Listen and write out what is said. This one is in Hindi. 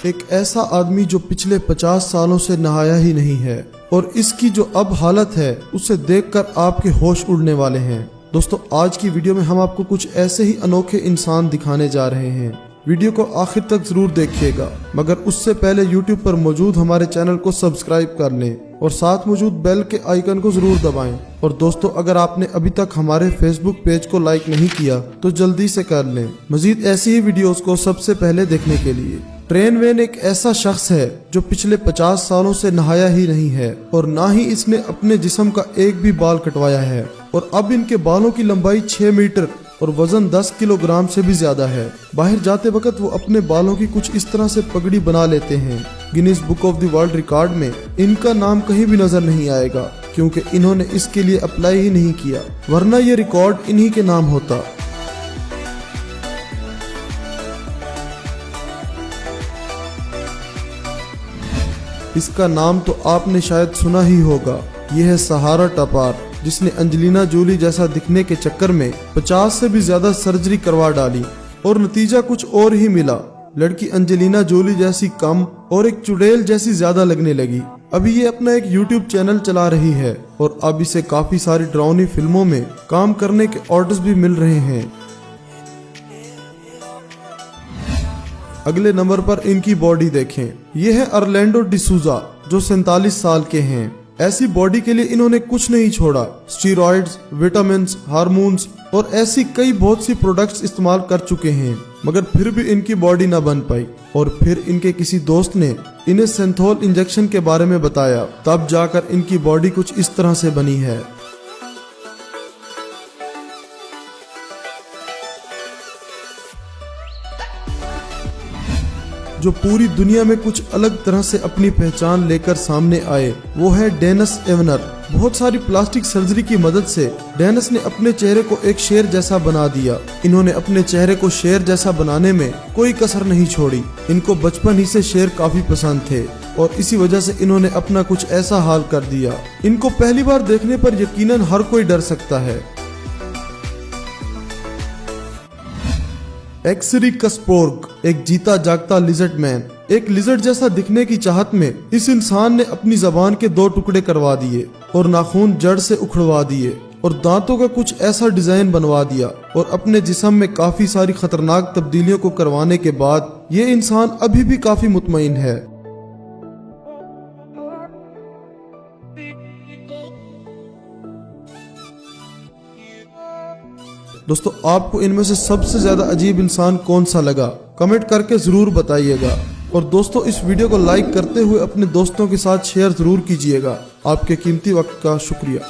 एक ऐसा आदमी जो पिछले 50 सालों से नहाया ही नहीं है और इसकी जो अब हालत है उसे देखकर आपके होश उड़ने वाले हैं। दोस्तों, आज की वीडियो में हम आपको कुछ ऐसे ही अनोखे इंसान दिखाने जा रहे हैं। वीडियो को आखिर तक जरूर देखिएगा, मगर उससे पहले YouTube पर मौजूद हमारे चैनल को सब्सक्राइब कर लें और साथ मौजूद बेल के आइकन को जरूर दबाएं। और दोस्तों, अगर आपने अभी तक हमारे फेसबुक पेज को लाइक नहीं किया तो जल्दी से कर लें, मजीद ऐसी ही वीडियोस को सबसे पहले देखने के लिए। ट्रेन वेन एक ऐसा शख्स है जो पिछले 50 सालों से नहाया ही नहीं है और ना ही इसने अपने जिस्म का एक भी बाल कटवाया है, और अब इनके बालों की लंबाई 6 मीटर और वजन 10 किलोग्राम से भी ज्यादा है। बाहर जाते वक्त वो अपने बालों की कुछ इस तरह से पगड़ी बना लेते हैं। Guinness book of the world record में इनका नाम कहीं भी नजर नहीं आएगा, क्योंकि इन्होंने इसके लिए अप्लाई ही नहीं किया, वरना ये रिकॉर्ड इन्हीं के नाम होता। इसका नाम तो आपने शायद सुना ही होगा। यह है सहारा टपार, जिसने एंजेलिना जोली जैसा दिखने के चक्कर में 50 से भी ज्यादा सर्जरी करवा डाली और नतीजा कुछ और ही मिला। लड़की एंजेलिना जोली जैसी कम और एक चुड़ैल जैसी ज्यादा लगने लगी। अभी ये अपना एक YouTube चैनल चला रही है और अब इसे काफी सारी डरावनी फिल्मों में काम करने के ऑर्डर्स भी मिल रहे हैं। अगले नंबर पर इनकी बॉडी देखें। ये है ऑरलैंडो डिसूजा, जो 47 साल के हैं। ऐसी बॉडी के लिए इन्होंने कुछ नहीं छोड़ा। स्टीरॉइड्स, विटामिन्स, हार्मोन्स और ऐसी कई बहुत सी प्रोडक्ट्स इस्तेमाल कर चुके हैं, मगर फिर भी इनकी बॉडी ना बन पाई। और फिर इनके किसी दोस्त ने इन्हें सिंथोल इंजेक्शन के बारे में बताया, तब जाकर इनकी बॉडी कुछ इस तरह से बनी है। जो पूरी दुनिया में कुछ अलग तरह से अपनी पहचान लेकर सामने आए, वो है डेनिस एवनर। बहुत सारी प्लास्टिक सर्जरी की मदद से डेनिस ने अपने चेहरे को एक शेर जैसा बना दिया। इन्होंने अपने चेहरे को शेर जैसा बनाने में कोई कसर नहीं छोड़ी। इनको बचपन ही से शेर काफी पसंद थे और इसी वजह से इन्होंने अपना कुछ ऐसा हाल कर दिया। इनको पहली बार देखने पर यकीनन हर कोई डर सकता है। एक्सरी कस्पोर्ग, एक जीता जागता लिजर्ड मैन। एक लिजर्ड जैसा दिखने की चाहत में इस इंसान ने अपनी जबान के 2 टुकड़े करवा दिए और नाखून जड़ से उखड़वा दिए और दांतों का कुछ ऐसा डिजाइन बनवा दिया और अपने जिस्म में काफी सारी खतरनाक तब्दीलियों को करवाने के बाद ये इंसान अभी भी काफी मुतमईन है। दोस्तों, आपको इनमें से सबसे ज्यादा अजीब इंसान कौन सा लगा, कमेंट करके जरूर बताइएगा। और दोस्तों, इस वीडियो को लाइक करते हुए अपने दोस्तों के साथ शेयर जरूर कीजिएगा। आपके कीमती वक्त का शुक्रिया।